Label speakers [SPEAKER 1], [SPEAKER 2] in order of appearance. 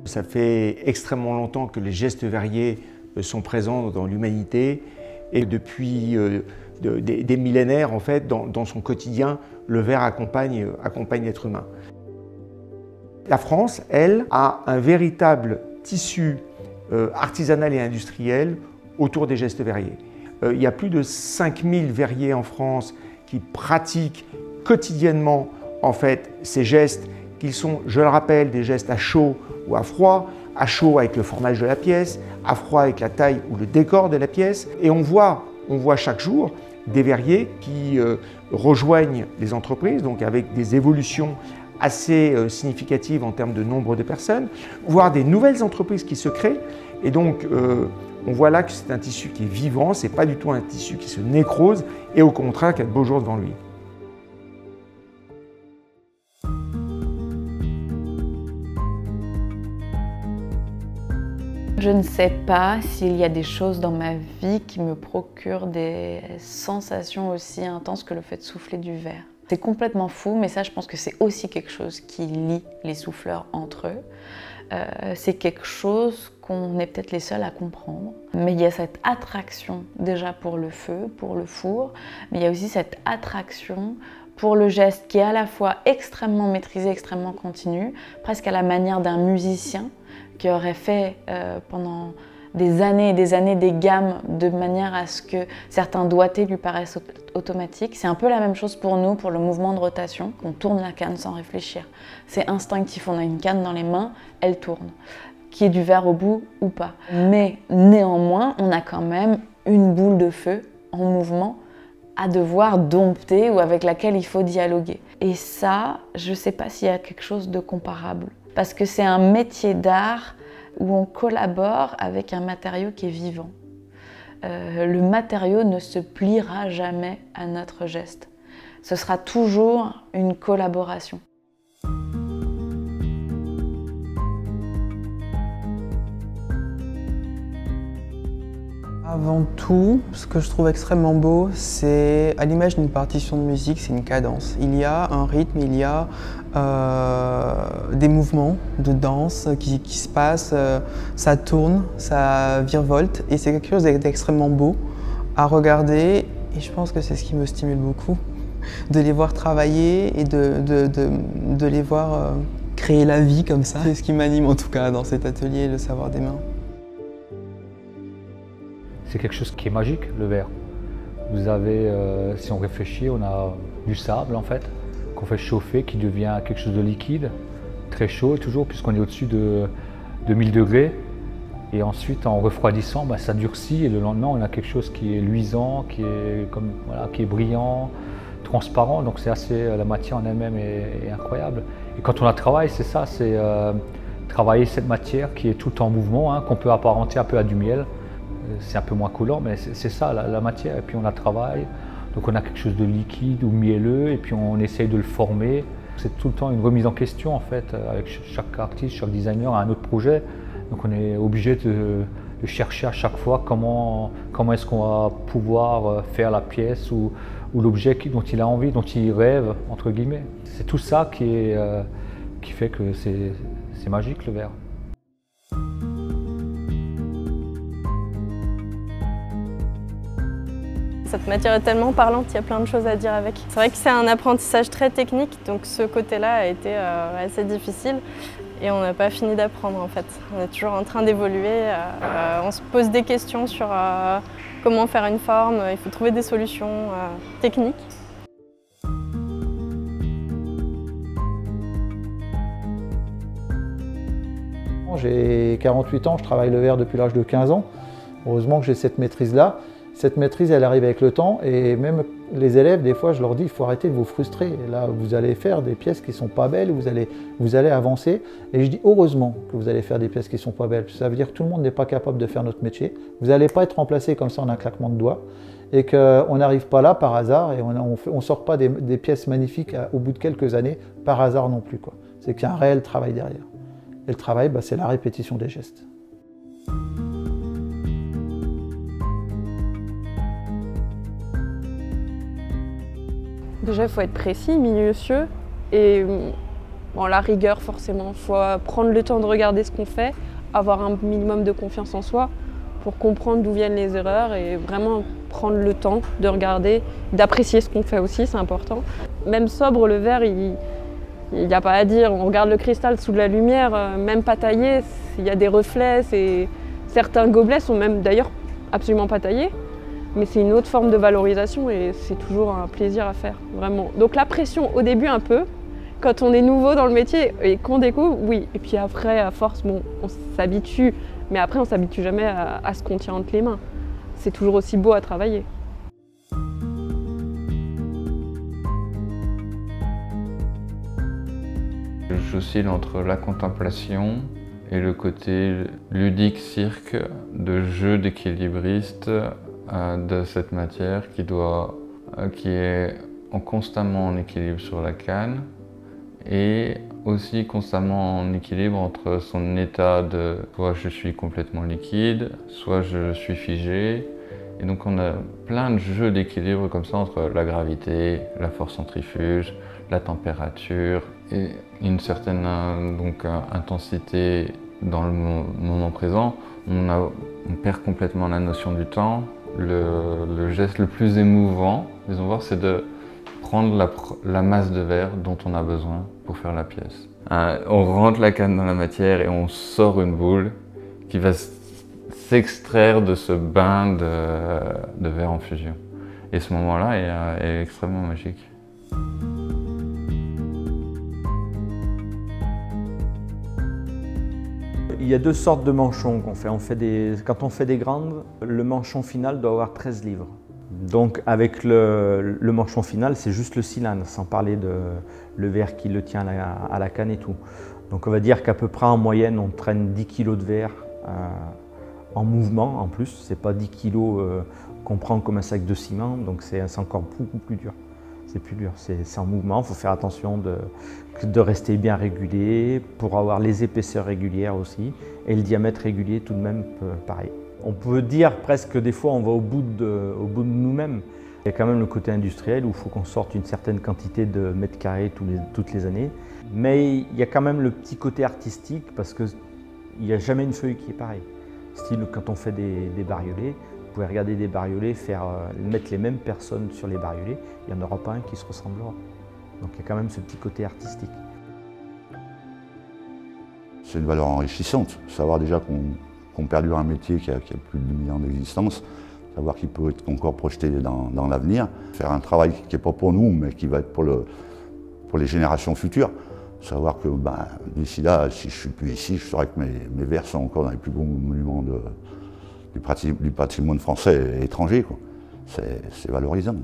[SPEAKER 1] Ça fait extrêmement longtemps que les gestes verriers sont présents dans l'humanité et depuis des millénaires, en fait, dans son quotidien, le verre accompagne l'être humain. La France, elle, a un véritable tissu artisanal et industriel autour des gestes verriers. Il y a plus de 5000 verriers en France qui pratiquent quotidiennement en fait, ces gestes qui sont, je le rappelle, des gestes à chaud ou à froid. À chaud avec le formage de la pièce, à froid avec la taille ou le décor de la pièce. Et on voit chaque jour des verriers qui rejoignent les entreprises, donc avec des évolutions assez significatives en termes de nombre de personnes, voire des nouvelles entreprises qui se créent. Et donc, on voit là que c'est un tissu qui est vivant, c'est pas du tout un tissu qui se nécrose, et au contraire, qui a de beaux jours devant lui.
[SPEAKER 2] Je ne sais pas s'il y a des choses dans ma vie qui me procurent des sensations aussi intenses que le fait de souffler du verre. C'est complètement fou, mais ça, je pense que c'est aussi quelque chose qui lie les souffleurs entre eux. C'est quelque chose qu'on est peut-être les seuls à comprendre. Mais il y a cette attraction déjà pour le feu, pour le four, mais il y a aussi cette attraction pour le geste qui est à la fois extrêmement maîtrisé, extrêmement continu, presque à la manière d'un musicien qui aurait fait pendant des années et des années des gammes de manière à ce que certains doigtés lui paraissent automatiques. C'est un peu la même chose pour nous, pour le mouvement de rotation. On tourne la canne sans réfléchir. C'est instinctif, on a une canne dans les mains, elle tourne. Qu'il y ait du verre au bout ou pas. Mais néanmoins, on a quand même une boule de feu en mouvement à devoir dompter ou avec laquelle il faut dialoguer. Et ça, je ne sais pas s'il y a quelque chose de comparable. Parce que c'est un métier d'art où on collabore avec un matériau qui est vivant. Le matériau ne se pliera jamais à notre geste. Ce sera toujours une collaboration.
[SPEAKER 3] Avant tout, ce que je trouve extrêmement beau, c'est à l'image d'une partition de musique, c'est une cadence. Il y a un rythme, il y a des mouvements de danse qui se passent, ça tourne, ça virevolte et c'est quelque chose d'extrêmement beau à regarder et je pense que c'est ce qui me stimule beaucoup, de les voir travailler et de les voir créer la vie comme ça. C'est ce qui m'anime en tout cas dans cet atelier, le savoir des mains.
[SPEAKER 4] C'est quelque chose qui est magique, le verre. Vous avez, si on réfléchit, on a du sable en fait, qu'on fait chauffer, qui devient quelque chose de liquide, très chaud toujours, puisqu'on est au-dessus de 1000 degrés. Et ensuite, en refroidissant, ça durcit et le lendemain, on a quelque chose qui est luisant, qui est brillant, transparent. Donc c'est assez, la matière en elle-même est incroyable. Et quand on la travaille, c'est ça, c'est travailler cette matière qui est tout en mouvement, qu'on peut apparenter un peu à du miel. C'est un peu moins collant, mais c'est ça la matière, et puis on la travaille. Donc on a quelque chose de liquide ou mielleux, et puis on essaye de le former. C'est tout le temps une remise en question en fait, avec chaque artiste, chaque designer a un autre projet. Donc on est obligé de chercher à chaque fois comment est-ce qu'on va pouvoir faire la pièce ou l'objet dont il a envie, dont il rêve, entre guillemets. C'est tout ça qui fait que c'est magique le verre.
[SPEAKER 5] Cette matière est tellement parlante, il y a plein de choses à dire avec. C'est vrai que c'est un apprentissage très technique, donc ce côté-là a été assez difficile et on n'a pas fini d'apprendre en fait. On est toujours en train d'évoluer, on se pose des questions sur comment faire une forme, il faut trouver des solutions techniques.
[SPEAKER 6] J'ai 48 ans, je travaille le verre depuis l'âge de 15 ans. Heureusement que j'ai cette maîtrise-là. Cette maîtrise, elle arrive avec le temps et même les élèves, des fois, je leur dis, il faut arrêter de vous frustrer. Là, vous allez faire des pièces qui ne sont pas belles, vous allez avancer. Et je dis, heureusement que vous allez faire des pièces qui ne sont pas belles. Ça veut dire que tout le monde n'est pas capable de faire notre métier. Vous n'allez pas être remplacé comme ça en un claquement de doigts. Et qu'on n'arrive pas là par hasard et on ne sort pas des pièces magnifiques au bout de quelques années par hasard non plus. C'est qu'il y a un réel travail derrière. Et le travail, c'est la répétition des gestes.
[SPEAKER 5] Déjà, il faut être précis, minutieux et
[SPEAKER 7] Bon, la rigueur, forcément, il faut prendre le temps de regarder ce qu'on fait, avoir un minimum de confiance en soi pour comprendre d'où viennent les erreurs et vraiment prendre le temps de regarder, d'apprécier ce qu'on fait aussi, c'est important. Même sobre, le verre, il n'y a pas à dire. On regarde le cristal sous de la lumière, même pas taillé, il y a des reflets. Certains gobelets sont même d'ailleurs absolument pas taillés, mais c'est une autre forme de valorisation et c'est toujours un plaisir à faire, vraiment. Donc la pression au début un peu, quand on est nouveau dans le métier et qu'on découvre, oui. Et puis après, à force, bon, on s'habitue, mais après on s'habitue jamais à ce qu'on tient entre les mains. C'est toujours aussi beau à travailler.
[SPEAKER 8] J'oscille entre la contemplation et le côté ludique cirque de jeu d'équilibriste de cette matière qui est constamment en équilibre sur la canne et aussi constamment en équilibre entre son état de soit je suis complètement liquide, soit je suis figé. Et donc on a plein de jeux d'équilibre comme ça entre la gravité, la force centrifuge, la température et une certaine intensité dans le moment présent. On perd complètement la notion du temps. Le geste le plus émouvant, disons voir, c'est de prendre la masse de verre dont on a besoin pour faire la pièce. On rentre la canne dans la matière et on sort une boule qui va s'extraire de ce bain de verre en fusion. Et ce moment-là est extrêmement magique.
[SPEAKER 9] Il y a deux sortes de manchons qu'on fait. Quand on fait des grandes, le manchon final doit avoir 13 livres. Donc avec le manchon final, c'est juste le cylindre, sans parler de le verre qui le tient à la canne et tout. Donc on va dire qu'à peu près en moyenne, on traîne 10 kg de verre en mouvement en plus. C'est pas 10 kg qu'on prend comme un sac de ciment, donc c'est encore beaucoup plus dur. C'est plus dur, c'est en mouvement, il faut faire attention de rester bien régulé pour avoir les épaisseurs régulières aussi et le diamètre régulier tout de même pareil. On peut dire presque que des fois on va au bout de nous-mêmes. Il y a quand même le côté industriel où il faut qu'on sorte une certaine quantité de mètres carrés toutes les années. Mais il y a quand même le petit côté artistique parce qu'il n'y a jamais une feuille qui est pareille. Style quand on fait des bariolés, vous pouvez regarder des bariolés, mettre les mêmes personnes sur les bariolés, il n'y en aura pas un qui se ressemblera. Donc il y a quand même ce petit côté artistique.
[SPEAKER 10] C'est une valeur enrichissante, savoir déjà qu'on perdure un métier qui a plus de 2000 ans d'existence, savoir qu'il peut être encore projeté dans l'avenir, faire un travail qui n'est pas pour nous, mais qui va être pour les générations futures. Savoir que d'ici là, si je ne suis plus ici, je saurais que mes verres sont encore dans les plus beaux monuments du patrimoine français et étranger. C'est valorisant.